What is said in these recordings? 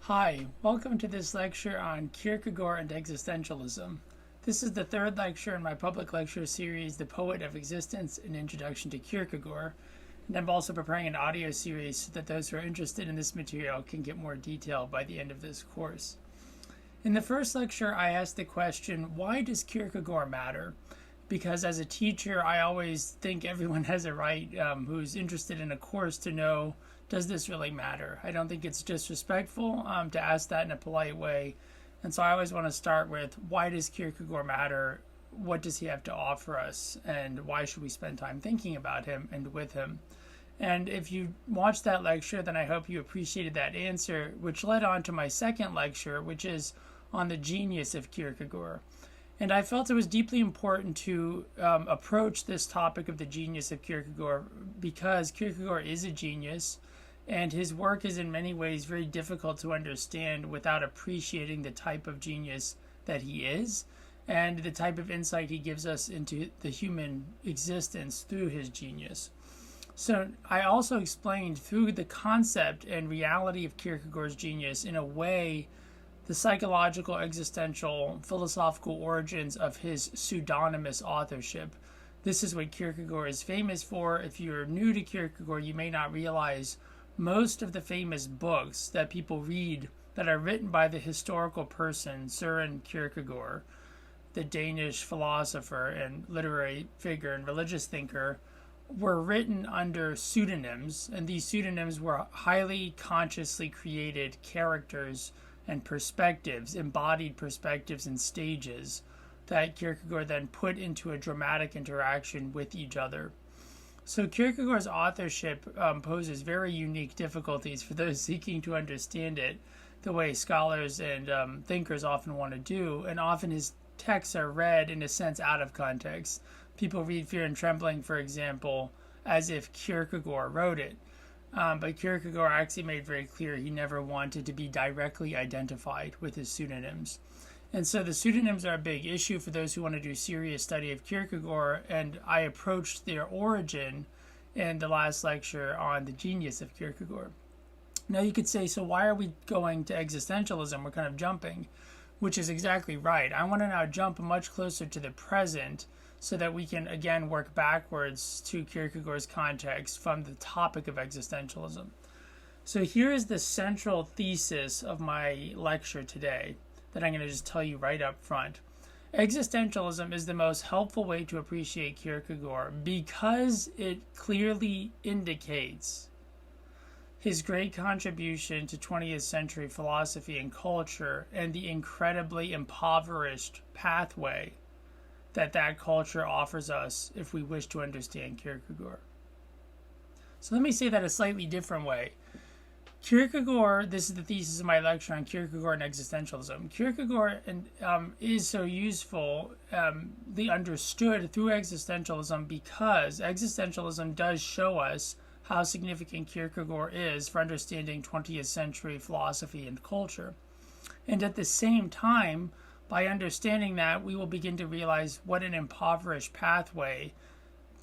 Hi, welcome to this lecture on Kierkegaard and Existentialism. This is the third lecture in my public lecture series, The Poet of Existence, An Introduction to Kierkegaard, and I'm also preparing an audio series so that those who are interested in this material can get more detail by the end of this course. In the first lecture, I asked the question, why does Kierkegaard matter? Because as a teacher, I always think everyone has a right who's interested in a course to know, does this really matter? I don't think it's disrespectful to ask that in a polite way. And so I always want to start with, why does Kierkegaard matter? What does he have to offer us? And why should we spend time thinking about him and with him? And if you watched that lecture, then I hope you appreciated that answer, which led on to my second lecture, which is on the genius of Kierkegaard. And I felt it was deeply important to approach this topic of the genius of Kierkegaard because Kierkegaard is a genius, and his work is in many ways very difficult to understand without appreciating the type of genius that he is and the type of insight he gives us into the human existence through his genius. So I also explained through the concept and reality of Kierkegaard's genius in a way the psychological, existential, philosophical origins of his pseudonymous authorship. This is what Kierkegaard is famous for. If you're new to Kierkegaard, you may not realize most of the famous books that people read that are written by the historical person Søren Kierkegaard, the Danish philosopher and literary figure and religious thinker, were written under pseudonyms, and these pseudonyms were highly consciously created characters and perspectives, embodied perspectives and stages that Kierkegaard then put into a dramatic interaction with each other. So Kierkegaard's authorship poses very unique difficulties for those seeking to understand it the way scholars and thinkers often want to do, and often his texts are read in a sense out of context. People read Fear and Trembling, for example, as if Kierkegaard wrote it. But Kierkegaard actually made very clear he never wanted to be directly identified with his pseudonyms. And so the pseudonyms are a big issue for those who want to do serious study of Kierkegaard, and I approached their origin in the last lecture on the genius of Kierkegaard. Now you could say, so why are we going to existentialism? We're kind of jumping, which is exactly right. I want to now jump much closer to the present so that we can again work backwards to Kierkegaard's context from the topic of existentialism. So here is the central thesis of my lecture today that I'm going to just tell you right up front. Existentialism is the most helpful way to appreciate Kierkegaard because it clearly indicates his great contribution to 20th century philosophy and culture and the incredibly impoverished pathway that culture offers us if we wish to understand Kierkegaard. So let me say that a slightly different way. Kierkegaard, this is the thesis of my lecture on Kierkegaard and Existentialism. Kierkegaard is so useful, understood through existentialism because existentialism does show us how significant Kierkegaard is for understanding 20th century philosophy and culture. And at the same time, by understanding that, we will begin to realize what an impoverished pathway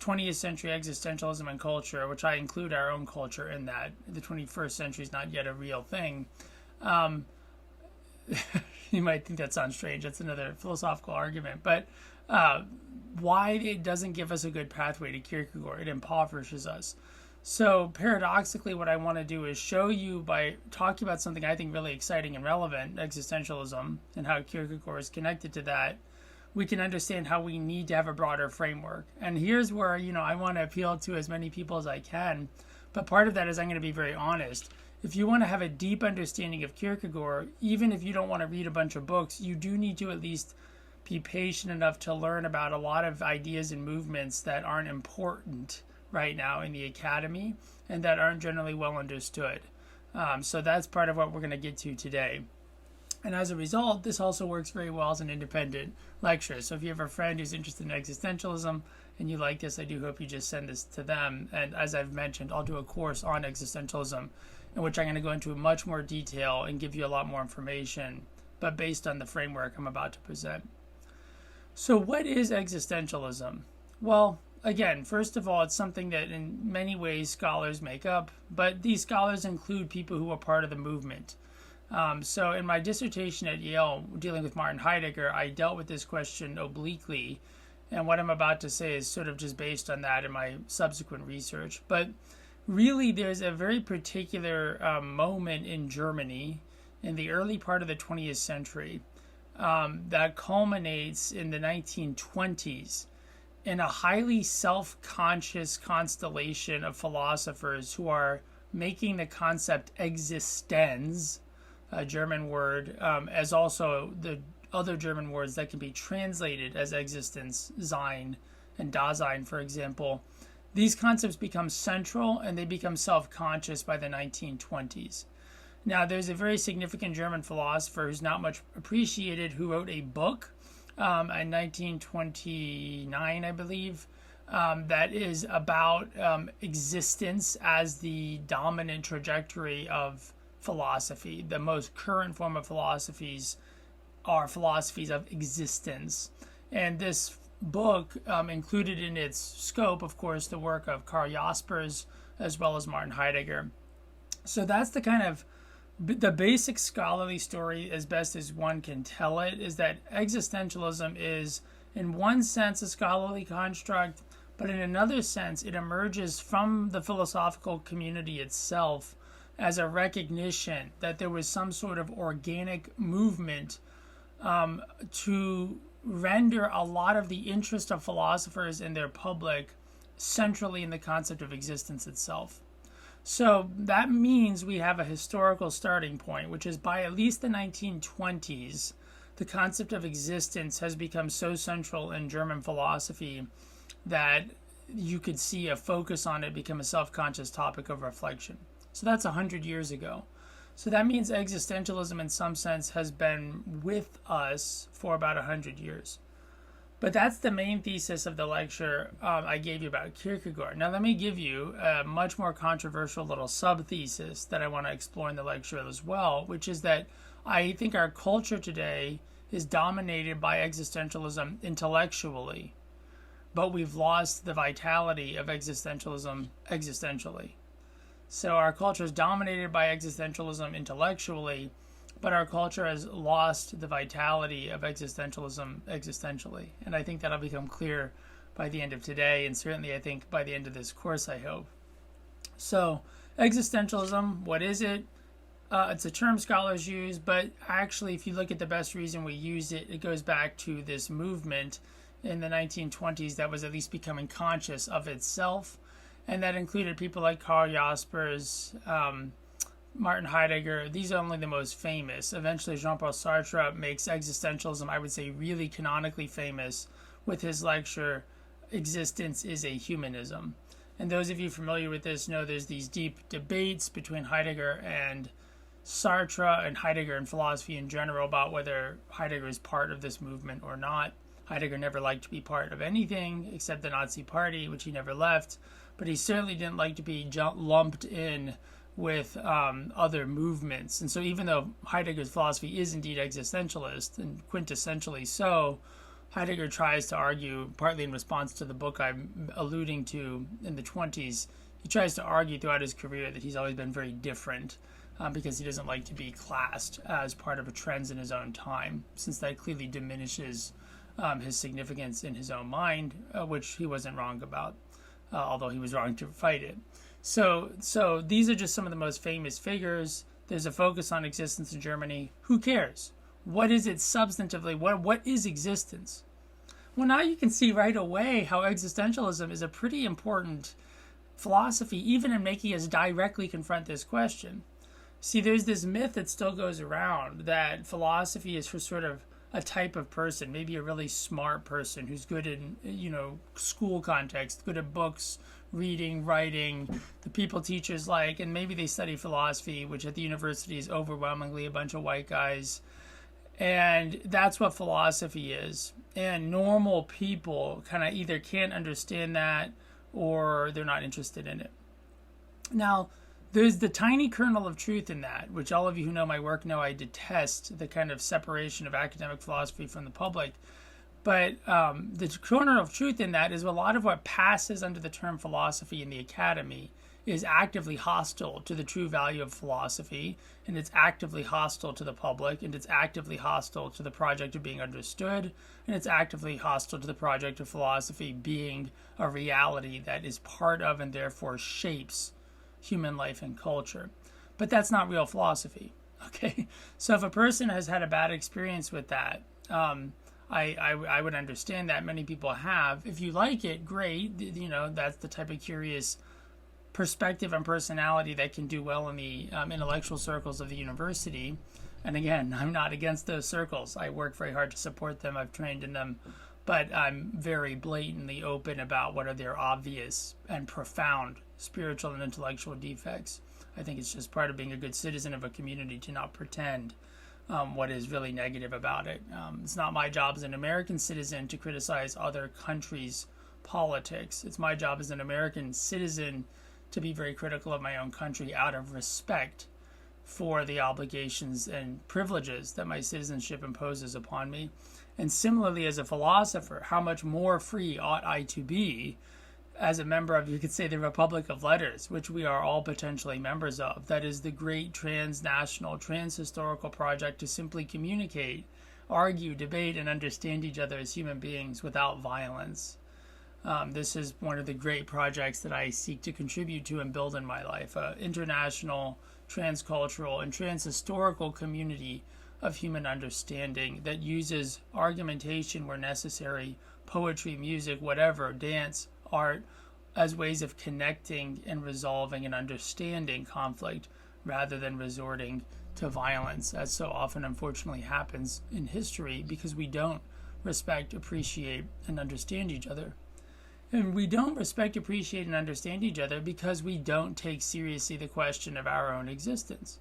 20th century existentialism and culture, which I include our own culture in that. The 21st century is not yet a real thing. You might think that sounds strange. That's another philosophical argument. But why it doesn't give us a good pathway to Kierkegaard. It impoverishes us. So paradoxically, what I want to do is show you by talking about something I think really exciting and relevant, existentialism, and how Kierkegaard is connected to that, we can understand how we need to have a broader framework. And here's where, I want to appeal to as many people as I can. But part of that is I'm going to be very honest. If you want to have a deep understanding of Kierkegaard, even if you don't want to read a bunch of books, you do need to at least be patient enough to learn about a lot of ideas and movements that aren't important right now in the academy and that aren't generally well understood. So that's part of what we're going to get to today. And as a result, this also works very well as an independent lecture. So if you have a friend who's interested in existentialism and you like this, I do hope you just send this to them. And as I've mentioned, I'll do a course on existentialism in which I'm going to go into much more detail and give you a lot more information, but based on the framework I'm about to present. So what is existentialism? Well, again, first of all, it's something that in many ways scholars make up, but these scholars include people who are part of the movement. So in my dissertation at Yale, dealing with Martin Heidegger, I dealt with this question obliquely. And what I'm about to say is sort of just based on that in my subsequent research. But really, there's a very particular moment in Germany in the early part of the 20th century that culminates in the 1920s in a highly self-conscious constellation of philosophers who are making the concept existenz, a German word, as also the other German words that can be translated as existence, Sein and Dasein, for example. These concepts become central and they become self-conscious by the 1920s. Now, there's a very significant German philosopher who's not much appreciated who wrote a book in 1929, I believe, that is about existence as the dominant trajectory of philosophy. The most current form of philosophies are philosophies of existence. And this book included in its scope, of course, the work of Karl Jaspers as well as Martin Heidegger. So that's the kind of the basic scholarly story, as best as one can tell it, is that existentialism is, in one sense, a scholarly construct, but in another sense, it emerges from the philosophical community itself as a recognition that there was some sort of organic movement to render a lot of the interest of philosophers and their public centrally in the concept of existence itself. So that means we have a historical starting point, which is by at least the 1920s, the concept of existence has become so central in German philosophy that you could see a focus on it become a self-conscious topic of reflection. So that's 100 years ago. So that means existentialism in some sense has been with us for about 100 years. But that's the main thesis of the lecture I gave you about Kierkegaard. Now let me give you a much more controversial little sub-thesis that I want to explore in the lecture as well, which is that I think our culture today is dominated by existentialism intellectually, but we've lost the vitality of existentialism existentially. So our culture is dominated by existentialism intellectually, but our culture has lost the vitality of existentialism existentially. And I think that'll become clear by the end of today, and certainly I think by the end of this course, I hope. So existentialism, what is it? It's a term scholars use, but actually if you look at the best reason we use it, it goes back to this movement in the 1920s that was at least becoming conscious of itself. And that included people like Karl Jaspers, Martin Heidegger. These are only the most famous. Eventually, Jean-Paul Sartre makes existentialism, I would say, really canonically famous with his lecture, Existence is a Humanism. And those of you familiar with this know there's these deep debates between Heidegger and Sartre and Heidegger and philosophy in general about whether Heidegger is part of this movement or not. Heidegger never liked to be part of anything except the Nazi Party, which he never left. But he certainly didn't like to be lumped in with other movements. And so even though Heidegger's philosophy is indeed existentialist, and quintessentially so, Heidegger tries to argue, partly in response to the book I'm alluding to in the 20s, he tries to argue throughout his career that he's always been very different because he doesn't like to be classed as part of a trend in his own time, since that clearly diminishes his significance in his own mind, which he wasn't wrong about. Although he was wrong to fight it. So these are just some of the most famous figures. There's a focus on existence in Germany. Who cares? What is it substantively? What is existence? Well, now you can see right away how existentialism is a pretty important philosophy, even in making us directly confront this question. See, there's this myth that still goes around that philosophy is for sort of a type of person, maybe a really smart person who's good in, school context, good at books, reading, writing, the people teachers like, and maybe they study philosophy, which at the university is overwhelmingly a bunch of white guys. And that's what philosophy is. And normal people kind of either can't understand that or they're not interested in it. Now, there's the tiny kernel of truth in that, which all of you who know my work know I detest the kind of separation of academic philosophy from the public. But the kernel of truth in that is a lot of what passes under the term philosophy in the academy is actively hostile to the true value of philosophy, and it's actively hostile to the public, and it's actively hostile to the project of being understood, and it's actively hostile to the project of philosophy being a reality that is part of and therefore shapes human life and culture. But that's not real philosophy, okay? So if a person has had a bad experience with that, I would understand that. Many people have. If you like it, great. That's the type of curious perspective and personality that can do well in the intellectual circles of the university. And again, I'm not against those circles. I work very hard to support them. I've trained in them. But I'm very blatantly open about what are their obvious and profound spiritual and intellectual defects. I think it's just part of being a good citizen of a community to not pretend what is really negative about it. It's not my job as an American citizen to criticize other countries' politics. It's my job as an American citizen to be very critical of my own country out of respect for the obligations and privileges that my citizenship imposes upon me. And similarly, as a philosopher, how much more free ought I to be as a member of, you could say, the Republic of Letters, which we are all potentially members of. That is the great transnational, transhistorical project to simply communicate, argue, debate, and understand each other as human beings without violence. This is one of the great projects that I seek to contribute to and build in my life, an international, transcultural, and transhistorical community of human understanding that uses argumentation where necessary, poetry, music, whatever, dance, art, as ways of connecting and resolving and understanding conflict rather than resorting to violence, as so often unfortunately happens in history because we don't respect, appreciate, and understand each other. And we don't respect, appreciate, and understand each other because we don't take seriously the question of our own existence.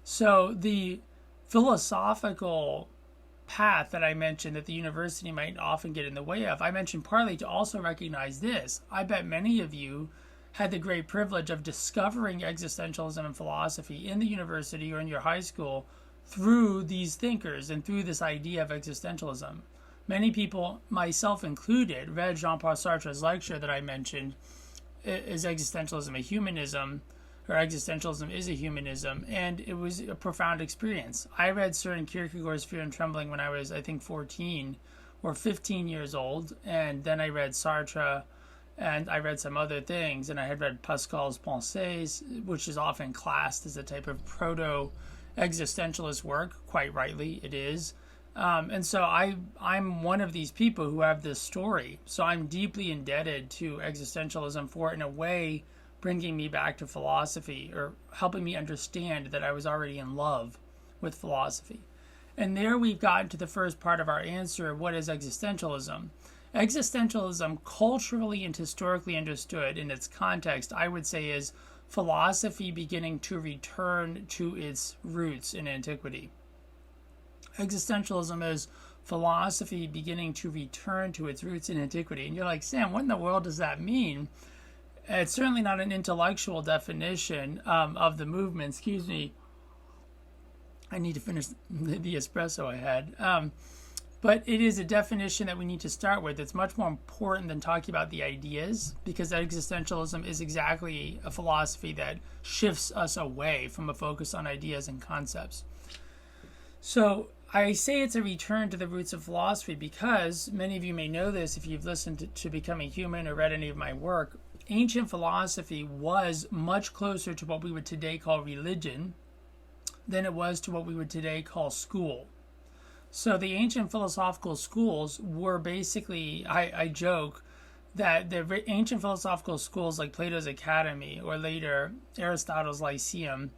So the philosophical path that I mentioned that the university might often get in the way of, I mentioned partly to also recognize this. I bet many of you had the great privilege of discovering existentialism and philosophy in the university or in your high school through these thinkers and through this idea of existentialism. Many people, myself included, read Jean-Paul Sartre's lecture that I mentioned, Is Existentialism a Humanism? Or Existentialism is a Humanism, and it was a profound experience. I read Søren Kierkegaard's Fear and Trembling when I was, I think, 14 or 15 years old, and then I read Sartre, and I read some other things, and I had read Pascal's Pensées, which is often classed as a type of proto-existentialist work. Quite rightly, it is. And so I'm one of these people who have this story. So I'm deeply indebted to existentialism for it in a way bringing me back to philosophy or helping me understand that I was already in love with philosophy. And there we've gotten to the first part of our answer, what is existentialism? Existentialism, culturally and historically understood in its context, I would say is philosophy beginning to return to its roots in antiquity. Existentialism is philosophy beginning to return to its roots in antiquity. And you're like, Sam, what in the world does that mean? It's certainly not an intellectual definition of the movement. Excuse me. I need to finish the espresso I had. But it is a definition that we need to start with. It's much more important than talking about the ideas, because existentialism is exactly a philosophy that shifts us away from a focus on ideas and concepts. So I say it's a return to the roots of philosophy because many of you may know this if you've listened to Becoming Human or read any of my work. Ancient philosophy was much closer to what we would today call religion than it was to what we would today call school. So the ancient philosophical schools were basically, I joke, that the ancient philosophical schools like Plato's Academy or later Aristotle's Lyceum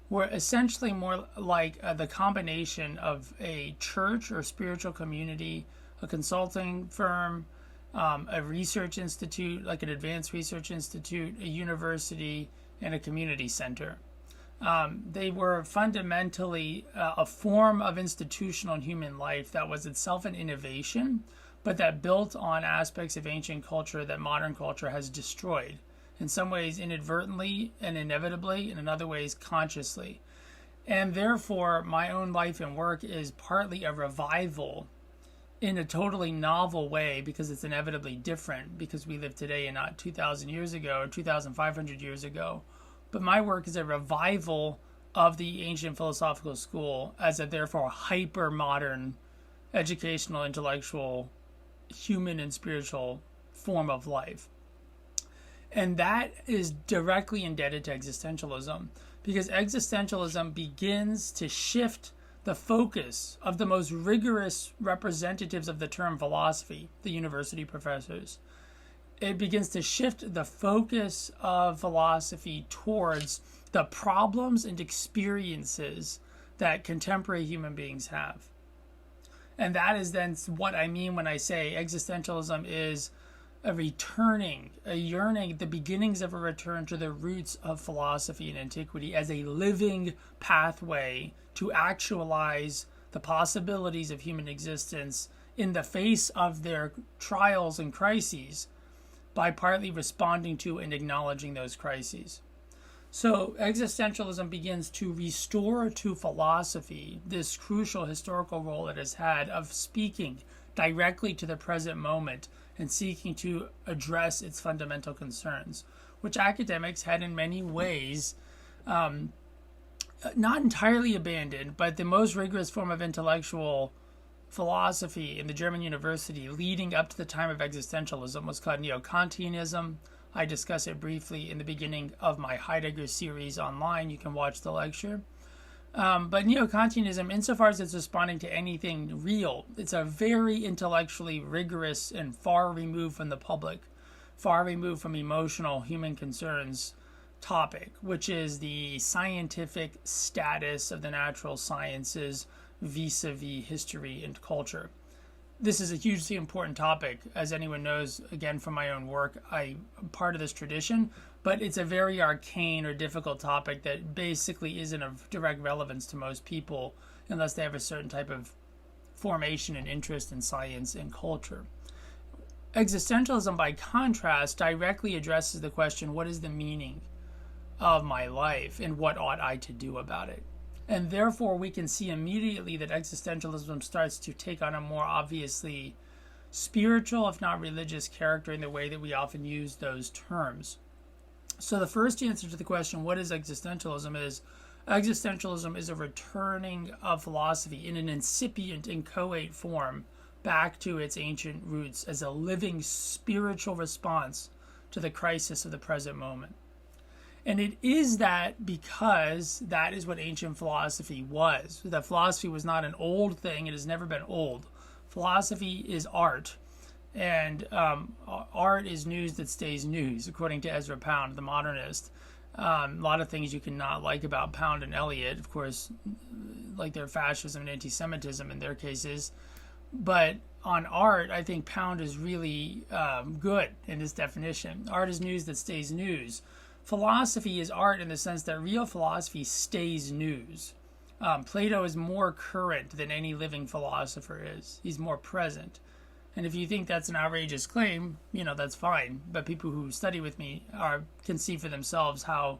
were essentially more like the combination of a church or spiritual community, a consulting firm, a research institute, like an advanced research institute, a university, and a community center. They were fundamentally a form of institutional and human life that was itself an innovation, but that built on aspects of ancient culture that modern culture has destroyed, in some ways inadvertently and inevitably, and in other ways consciously. And therefore, my own life and work is partly a revival in a totally novel way, because it's inevitably different because we live today and not 2,000 years ago or 2,500 years ago. But my work is a revival of the ancient philosophical school as a therefore hyper-modern educational, intellectual, human and spiritual form of life. And that is directly indebted to existentialism, because existentialism begins to shift the focus of the most rigorous representatives of the term philosophy, the university professors. It begins to shift the focus of philosophy towards the problems and experiences that contemporary human beings have. And that is then what I mean when I say existentialism is a returning, a yearning, the beginnings of a return to the roots of philosophy and antiquity as a living pathway to actualize the possibilities of human existence in the face of their trials and crises, by partly responding to and acknowledging those crises. So existentialism begins to restore to philosophy this crucial historical role it has had of speaking directly to the present moment and seeking to address its fundamental concerns, which academics had in many ways not entirely abandoned, but the most rigorous form of intellectual philosophy in the German university leading up to the time of existentialism was called Neo-Kantianism. I discuss it briefly in the beginning of my Heidegger series online. You can watch the lecture. But Neo-Kantianism, insofar as it's responding to anything real, it's a very intellectually rigorous and far removed from the public, far removed from emotional human concerns topic, which is the scientific status of the natural sciences vis-a-vis history and culture. This is a hugely important topic. As anyone knows, again, from my own work, I'm part of this tradition, but it's a very arcane or difficult topic that basically isn't of direct relevance to most people unless they have a certain type of formation and interest in science and culture. Existentialism, by contrast, directly addresses the question, what is the meaning of my life and what ought I to do about it? And therefore, we can see immediately that existentialism starts to take on a more obviously spiritual, if not religious, character in the way that we often use those terms. So the first answer to the question, what is existentialism, is existentialism is a returning of philosophy in an incipient, inchoate form back to its ancient roots as a living spiritual response to the crisis of the present moment. And it is that because that is what ancient philosophy was. That philosophy was not an old thing. It has never been old. Philosophy is art. And art is news that stays news, according to Ezra Pound, the modernist. A lot of things you cannot like about Pound and Eliot, of course, like their fascism and anti-Semitism in their cases. But on art, I think Pound is really good in his definition. Art is news that stays news. Philosophy is art in the sense that real philosophy stays news. Plato is more current than any living philosopher is. He's more present. And if you think that's an outrageous claim, that's fine. But people who study with me can see for themselves how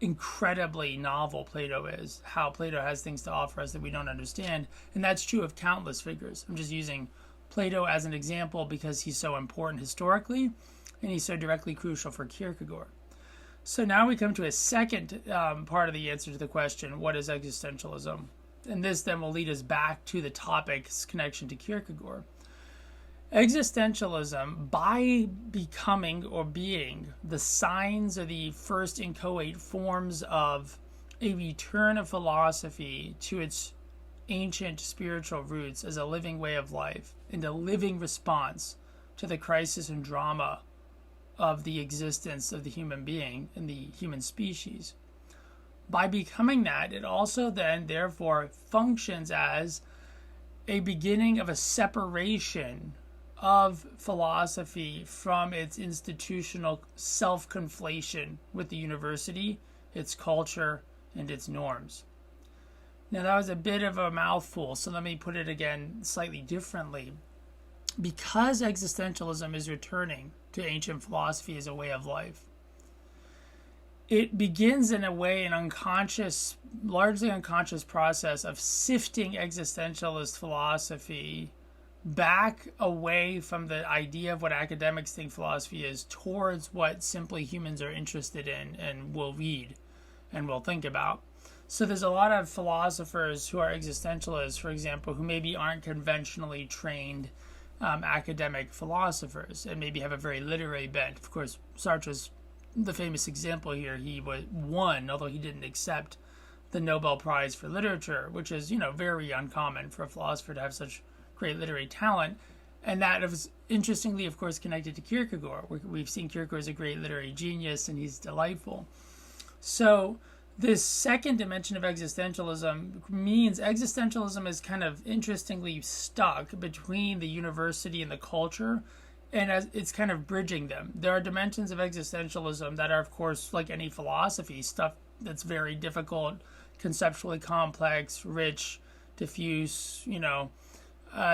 incredibly novel Plato is, how Plato has things to offer us that we don't understand. And that's true of countless figures. I'm just using Plato as an example because he's so important historically, and he's so directly crucial for Kierkegaard. So now we come to a second part of the answer to the question, what is existentialism? And this then will lead us back to the topic's connection to Kierkegaard. Existentialism, by becoming or being the signs or the first inchoate forms of a return of philosophy to its ancient spiritual roots as a living way of life and a living response to the crisis and drama of the existence of the human being and the human species. By becoming that, it also then therefore functions as a beginning of a separation of philosophy from its institutional self-conflation with the university, its culture, and its norms. Now that was a bit of a mouthful, so let me put it again slightly differently. Because existentialism is returning to ancient philosophy as a way of life, it begins in a way an unconscious, largely unconscious process of sifting existentialist philosophy back away from the idea of what academics think philosophy is towards what simply humans are interested in and will read and will think about. So there's a lot of philosophers who are existentialists, for example, who maybe aren't conventionally trained academic philosophers and maybe have a very literary bent. Of course, Sartre's the famous example here. He won, although he didn't accept the Nobel Prize for Literature, which is, very uncommon for a philosopher to have such great literary talent. And that was interestingly, of course, connected to Kierkegaard. We've seen Kierkegaard as a great literary genius, and he's delightful. So this second dimension of existentialism means existentialism is kind of interestingly stuck between the university and the culture, and as it's kind of bridging them. There are dimensions of existentialism that are, of course, like any philosophy, stuff that's very difficult, conceptually complex, rich, diffuse,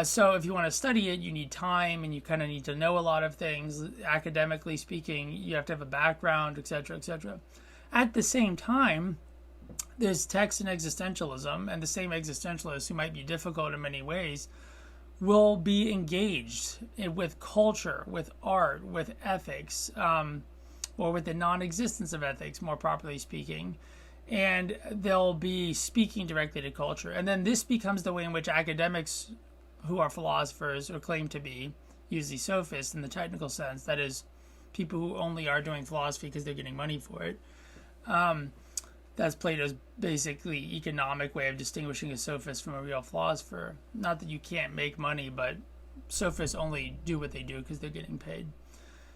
so if you want to study it, you need time, and you kind of need to know a lot of things. Academically speaking, you have to have a background, etc., etc. At the same time, there's text in existentialism, and the same existentialists, who might be difficult in many ways, will be engaged with culture, with art, with ethics, or with the non-existence of ethics, more properly speaking. And they'll be speaking directly to culture. And then this becomes the way in which academics who are philosophers or claim to be, usually sophists in the technical sense, that is, people who only are doing philosophy because they're getting money for it. That's Plato's basically economic way of distinguishing a sophist from a real philosopher. Not that you can't make money, but sophists only do what they do because they're getting paid.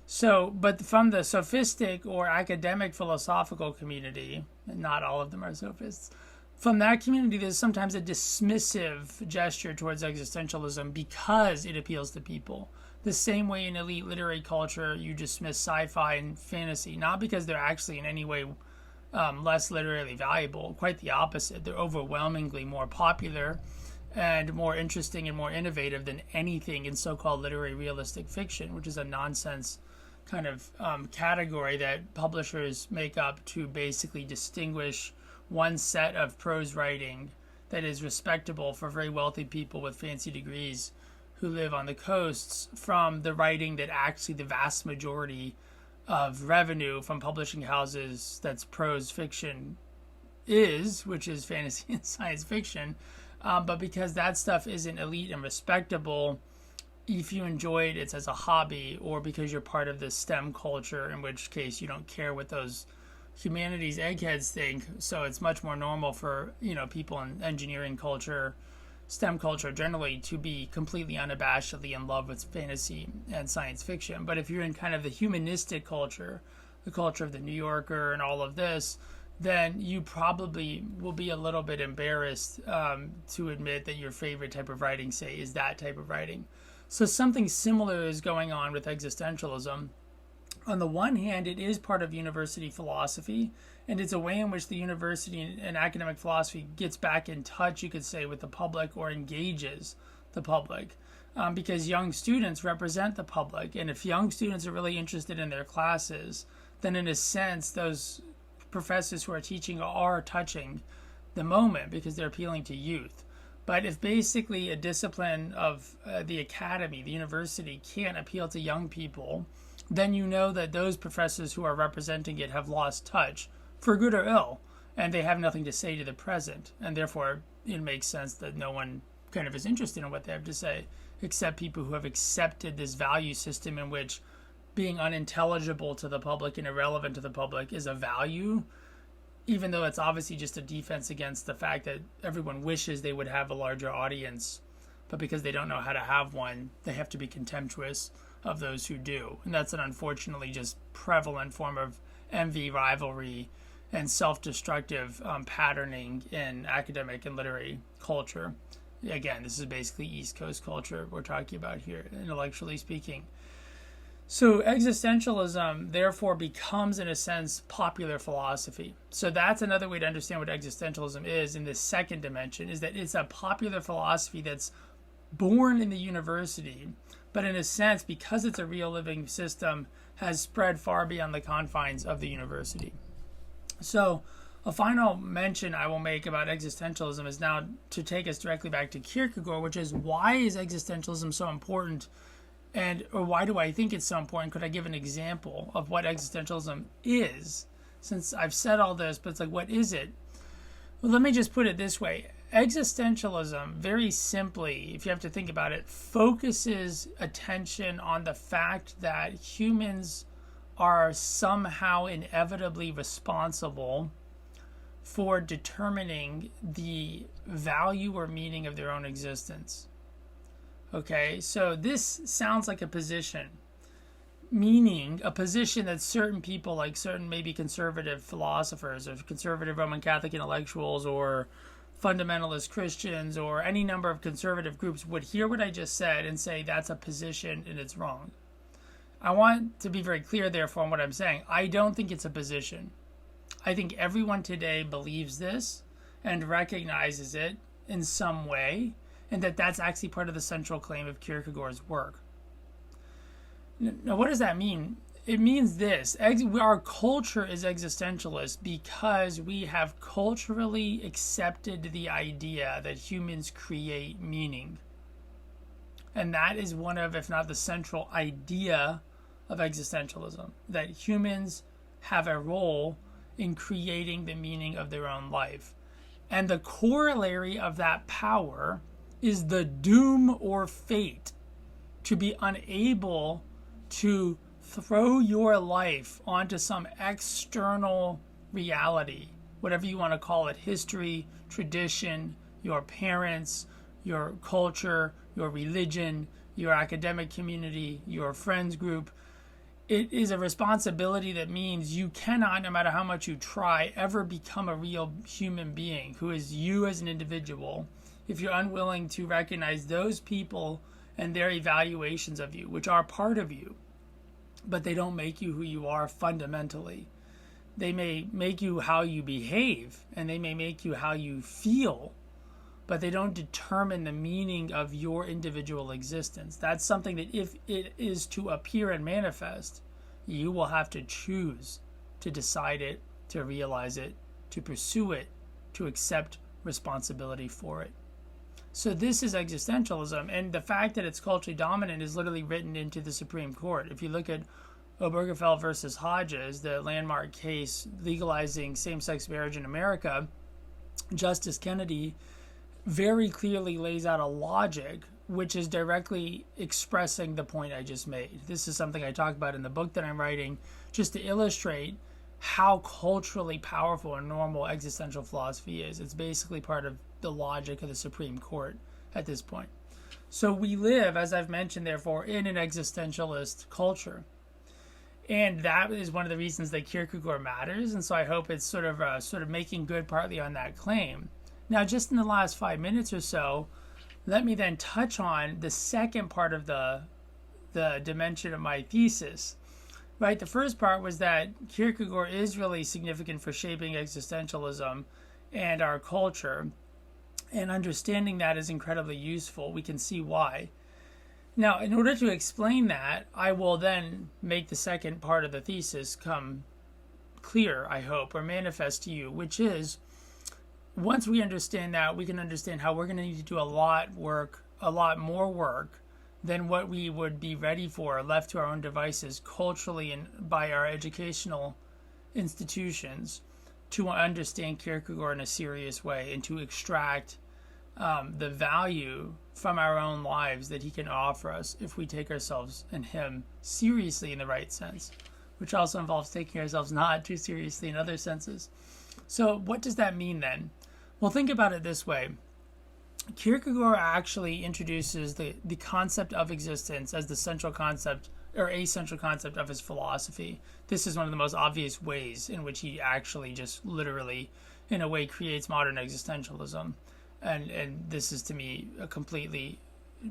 So, but from the sophistic or academic philosophical community, and not all of them are sophists, from that community there's sometimes a dismissive gesture towards existentialism because it appeals to people. The same way in elite literary culture you dismiss sci-fi and fantasy, not because they're actually in any way less literarily valuable. Quite the opposite. They're overwhelmingly more popular and more interesting and more innovative than anything in so-called literary realistic fiction, which is a nonsense kind of category that publishers make up to basically distinguish one set of prose writing that is respectable for very wealthy people with fancy degrees who live on the coasts from the writing that actually the vast majority of revenue from publishing houses that's prose fiction is, which is fantasy and science fiction. But because that stuff isn't elite and respectable, if you enjoy it, it's as a hobby, or because you're part of the STEM culture, in which case you don't care what those humanities eggheads think. So it's much more normal for, people in engineering culture, STEM culture generally, to be completely unabashedly in love with fantasy and science fiction. But if you're in kind of the humanistic culture, the culture of the New Yorker and all of this, then you probably will be a little bit embarrassed to admit that your favorite type of writing, say, is that type of writing. So something similar is going on with existentialism. On the one hand, it is part of university philosophy, and it's a way in which the university and academic philosophy gets back in touch, you could say, with the public, or engages the public, because young students represent the public. And if young students are really interested in their classes, then in a sense, those professors who are teaching are touching the moment because they're appealing to youth. But if basically a discipline of the academy, the university, can't appeal to young people, then you know that those professors who are representing it have lost touch, for good or ill, and they have nothing to say to the present. And therefore, it makes sense that no one kind of is interested in what they have to say, except people who have accepted this value system in which being unintelligible to the public and irrelevant to the public is a value, even though it's obviously just a defense against the fact that everyone wishes they would have a larger audience, but because they don't know how to have one, they have to be contemptuous of those who do. And that's an unfortunately just prevalent form of envy, rivalry, and self-destructive patterning in academic and literary culture. Again, this is basically East Coast culture we're talking about here, intellectually speaking. So existentialism, therefore, becomes, in a sense, popular philosophy. So that's another way to understand what existentialism is in this second dimension, is that it's a popular philosophy that's born in the university, but in a sense, because it's a real living system, has spread far beyond the confines of the university. So A final mention I will make about existentialism is now to take us directly back to Kierkegaard, which is, why is existentialism so important? Or why do I think it's so important? Could I give an example of what existentialism is? Since I've said all this, but it's like, what is it? Well, let me just put it this way. Existentialism, very simply, if you have to think about it, focuses attention on the fact that humans are somehow inevitably responsible for determining the value or meaning of their own existence. Okay, so this sounds like a position, meaning a position that certain people, like certain maybe conservative philosophers or conservative Roman Catholic intellectuals or fundamentalist Christians or any number of conservative groups would hear what I just said and say that's a position and it's wrong. I want to be very clear, therefore, on what I'm saying. I don't think it's a position. I think everyone today believes this and recognizes it in some way, and that's actually part of the central claim of Kierkegaard's work. Now, what does that mean? It means this. Our culture is existentialist because we have culturally accepted the idea that humans create meaning. And that is one of, if not the central idea of existentialism, that humans have a role in creating the meaning of their own life. And the corollary of that power is the doom or fate to be unable to throw your life onto some external reality, whatever you want to call it, history, tradition, your parents, your culture, your religion, your academic community, your friends group. It is a responsibility that means you cannot, no matter how much you try, ever become a real human being who is you as an individual if you're unwilling to recognize those people and their evaluations of you, which are part of you, but they don't make you who you are fundamentally. They may make you how you behave, and they may make you how you feel, but they don't determine the meaning of your individual existence. That's something that if it is to appear and manifest, you will have to choose to decide it, to realize it, to pursue it, to accept responsibility for it. So this is existentialism, and the fact that it's culturally dominant is literally written into the Supreme Court. If you look at Obergefell versus Hodges, the landmark case legalizing same-sex marriage in America, Justice Kennedy very clearly lays out a logic which is directly expressing the point I just made. This is something I talk about in the book that I'm writing, just to illustrate how culturally powerful and normal existential philosophy is. It's basically part of the logic of the Supreme Court at this point. So we live, as I've mentioned, therefore, in an existentialist culture. And that is one of the reasons that Kierkegaard matters. And so I hope it's sort of making good partly on that claim. Now, just in the last 5 minutes or so, let me then touch on the second part of the dimension of my thesis. Right, the first part was that Kierkegaard is really significant for shaping existentialism and our culture, and understanding that is incredibly useful. We can see why. Now, in order to explain that, I will then make the second part of the thesis come clear, I hope, or manifest to you, which is, once we understand that, we can understand how we're going to need to do a lot more work than what we would be ready for, left to our own devices culturally and by our educational institutions, to understand Kierkegaard in a serious way and to extract the value from our own lives that he can offer us if we take ourselves and him seriously in the right sense, which also involves taking ourselves not too seriously in other senses. So what does that mean then? Well, think about it this way. Kierkegaard actually introduces the concept of existence as the central concept, or a central concept of his philosophy. This is one of the most obvious ways in which he actually just literally, in a way, creates modern existentialism. And this is, to me, a completely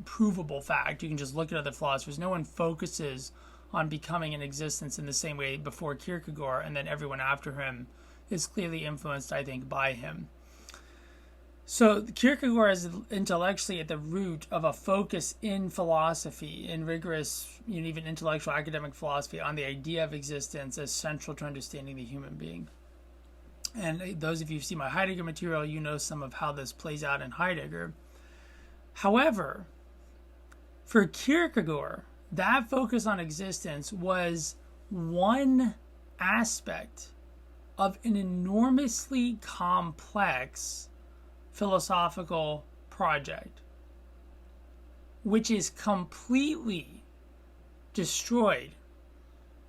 provable fact. You can just look at other philosophers. No one focuses on becoming an existence in the same way before Kierkegaard, and then everyone after him is clearly influenced, I think, by him. So Kierkegaard is intellectually at the root of a focus in philosophy, in rigorous, even intellectual academic philosophy, on the idea of existence as central to understanding the human being. And those of you who see my Heidegger material, you know some of how this plays out in Heidegger. However, for Kierkegaard, that focus on existence was one aspect of an enormously complex philosophical project, which is completely destroyed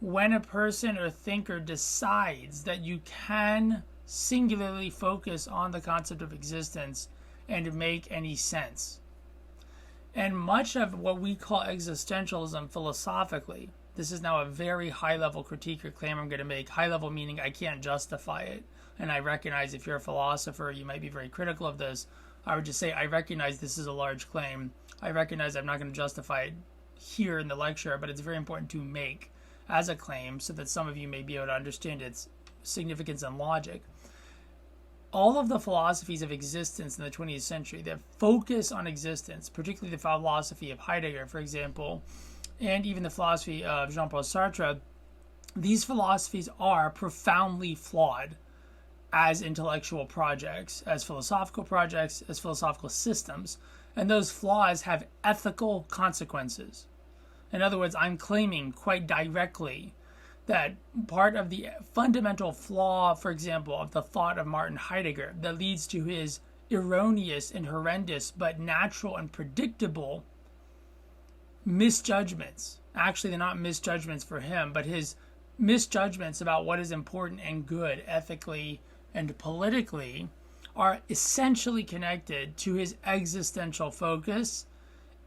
when a person or thinker decides that you can singularly focus on the concept of existence and make any sense. And much of what we call existentialism philosophically, this is now a very high-level critique or claim I'm going to make. High-level meaning I can't justify it. And I recognize if you're a philosopher, you might be very critical of this. I would just say I recognize this is a large claim. I recognize I'm not going to justify it here in the lecture, but it's very important to make as a claim so that some of you may be able to understand its significance and logic. All of the philosophies of existence in the 20th century that focus on existence, particularly the philosophy of Heidegger, for example, and even the philosophy of Jean-Paul Sartre, these philosophies are profoundly flawed as intellectual projects, as philosophical projects, as philosophical systems. And those flaws have ethical consequences. In other words, I'm claiming quite directly that part of the fundamental flaw, for example, of the thought of Martin Heidegger that leads to his erroneous and horrendous but natural and predictable misjudgments. Actually, they're not misjudgments for him, but his misjudgments about what is important and good ethically and politically are essentially connected to his existential focus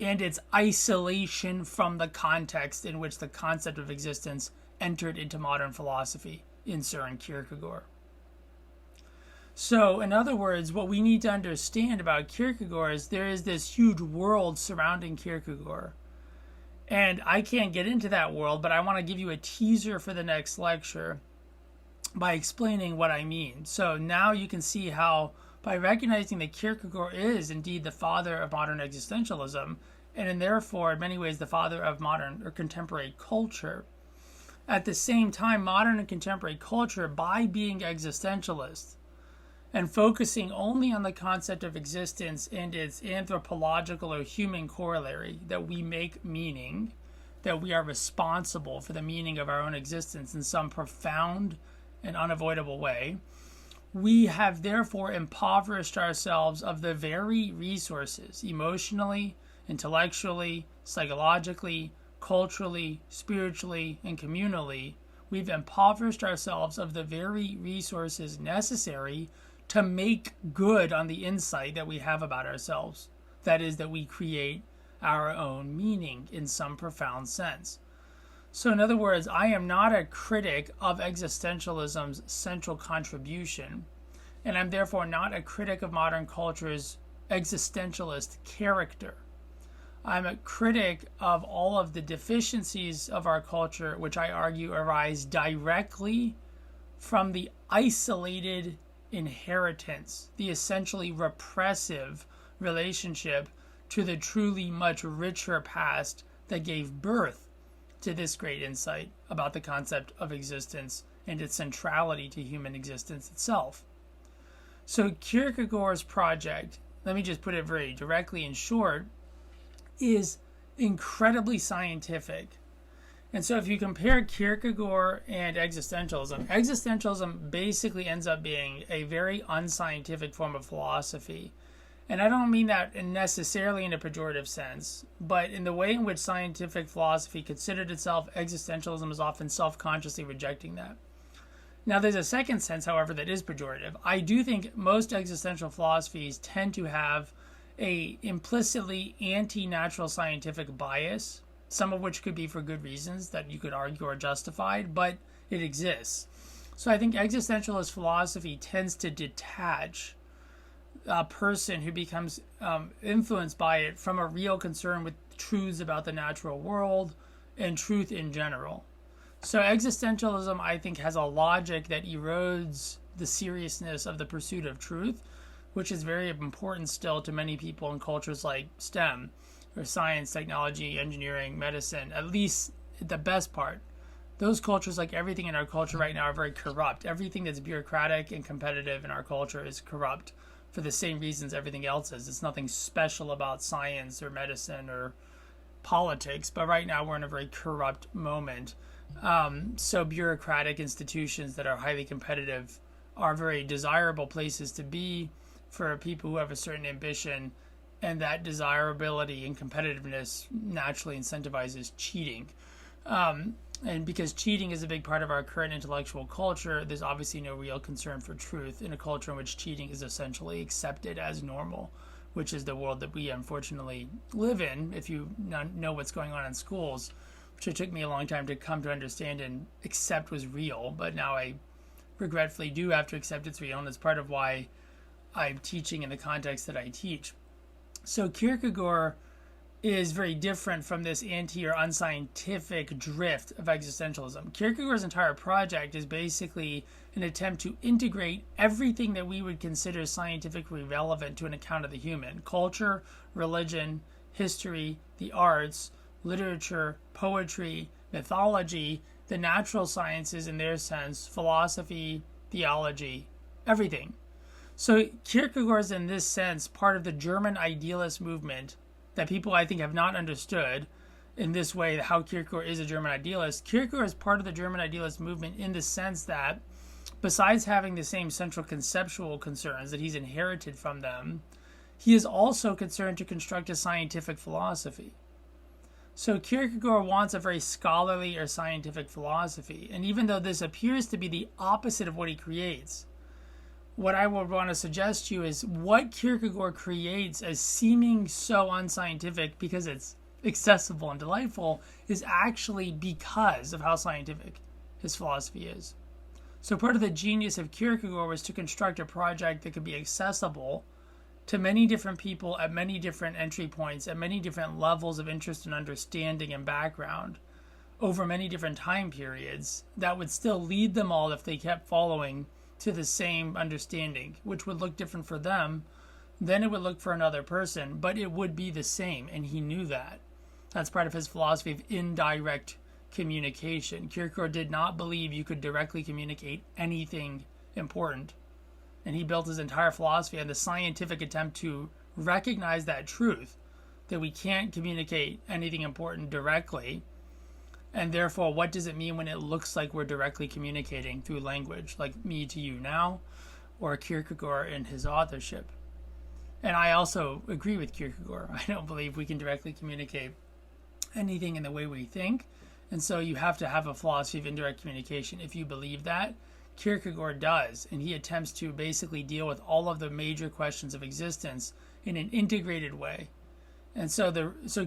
and its isolation from the context in which the concept of existence entered into modern philosophy in Søren Kierkegaard. So, in other words, what we need to understand about Kierkegaard is there is this huge world surrounding Kierkegaard. And I can't get into that world, but I want to give you a teaser for the next lecture by explaining what I mean. So now you can see how, by recognizing that Kierkegaard is indeed the father of modern existentialism, and therefore in many ways the father of modern or contemporary culture, at the same time modern and contemporary culture, by being existentialist and focusing only on the concept of existence and its anthropological or human corollary, that we make meaning, that we are responsible for the meaning of our own existence in some profound and unavoidable way, we have therefore impoverished ourselves of the very resources, emotionally, intellectually, psychologically, culturally, spiritually, and communally. We've impoverished ourselves of the very resources necessary to make good on the insight that we have about ourselves. That is, that we create our own meaning in some profound sense. So in other words, I am not a critic of existentialism's central contribution, and I'm therefore not a critic of modern culture's existentialist character. I'm a critic of all of the deficiencies of our culture, which I argue arise directly from the isolated inheritance, the essentially repressive relationship to the truly much richer past that gave birth to this great insight about the concept of existence and its centrality to human existence itself. So Kierkegaard's project, let me just put it very directly and short, is incredibly scientific. And so if you compare Kierkegaard and existentialism basically ends up being a very unscientific form of philosophy. And I don't mean that necessarily in a pejorative sense, but in the way in which scientific philosophy considered itself, existentialism is often self-consciously rejecting that. Now, there's a second sense, however, that is pejorative. I do think most existential philosophies tend to have a implicitly anti-natural scientific bias, some of which could be for good reasons that you could argue are justified, but it exists. So I think existentialist philosophy tends to detach a person who becomes influenced by it from a real concern with truths about the natural world and truth in general. So existentialism, I think, has a logic that erodes the seriousness of the pursuit of truth, which is very important still to many people in cultures like STEM, or science, technology, engineering, medicine, at least the best part, those cultures, like everything in our culture right now, are very corrupt. Everything that's bureaucratic and competitive in our culture is corrupt for the same reasons everything else is. It's nothing special about science or medicine or politics, but right now we're in a very corrupt moment. So bureaucratic institutions that are highly competitive are very desirable places to be for people who have a certain ambition, and that desirability and competitiveness naturally incentivizes cheating. And because cheating is a big part of our current intellectual culture, there's obviously no real concern for truth in a culture in which cheating is essentially accepted as normal, which is the world that we unfortunately live in. If you know what's going on in schools, which it took me a long time to come to understand and accept was real, but now I regretfully do have to accept it's real, and it's part of why I'm teaching in the context that I teach. So Kierkegaard is very different from this anti or unscientific drift of existentialism. Kierkegaard's entire project is basically an attempt to integrate everything that we would consider scientifically relevant to an account of the human: culture, religion, history, the arts, literature, poetry, mythology, the natural sciences in their sense, philosophy, theology, everything. So Kierkegaard is in this sense part of the German idealist movement that people I think have not understood in this way, how Kierkegaard is a German idealist. Kierkegaard is part of the German idealist movement in the sense that besides having the same central conceptual concerns that he's inherited from them, he is also concerned to construct a scientific philosophy. So Kierkegaard wants a very scholarly or scientific philosophy. And even though this appears to be the opposite of what he creates, what I would want to suggest to you is what Kierkegaard creates as seeming so unscientific because it's accessible and delightful is actually because of how scientific his philosophy is. So part of the genius of Kierkegaard was to construct a project that could be accessible to many different people at many different entry points, at many different levels of interest and understanding and background over many different time periods that would still lead them all, if they kept following, to the same understanding, which would look different for them than it would look for another person, but it would be the same, and he knew that. That's part of his philosophy of indirect communication. Kierkegaard did not believe you could directly communicate anything important, and he built his entire philosophy on the scientific attempt to recognize that truth, that we can't communicate anything important directly. And therefore, what does it mean when it looks like we're directly communicating through language, like me to you now, or Kierkegaard in his authorship? And I also agree with Kierkegaard. I don't believe we can directly communicate anything in the way we think. And so you have to have a philosophy of indirect communication if you believe that. Kierkegaard does, and he attempts to basically deal with all of the major questions of existence in an integrated way. And so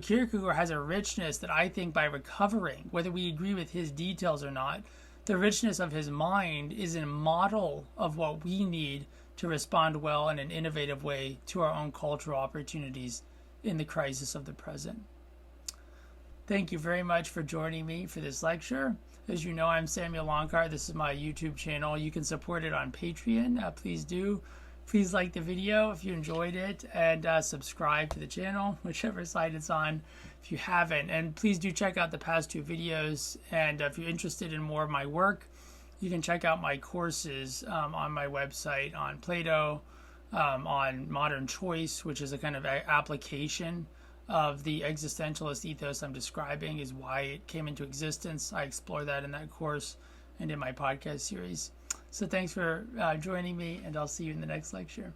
Kierkegaard has a richness that I think by recovering, whether we agree with his details or not, the richness of his mind is a model of what we need to respond well in an innovative way to our own cultural opportunities in the crisis of the present. Thank you very much for joining me for this lecture. As you know, I'm Samuel Loncar. This is my YouTube channel. You can support it on Patreon. Please do. Please like the video if you enjoyed it, and subscribe to the channel, whichever side it's on, if you haven't. And please do check out the past two videos. And if you're interested in more of my work, you can check out my courses on my website on Plato, on modern choice, which is a kind of application of the existentialist ethos I'm describing, is why it came into existence. I explore that in that course and in my podcast series. So thanks for joining me, and I'll see you in the next lecture.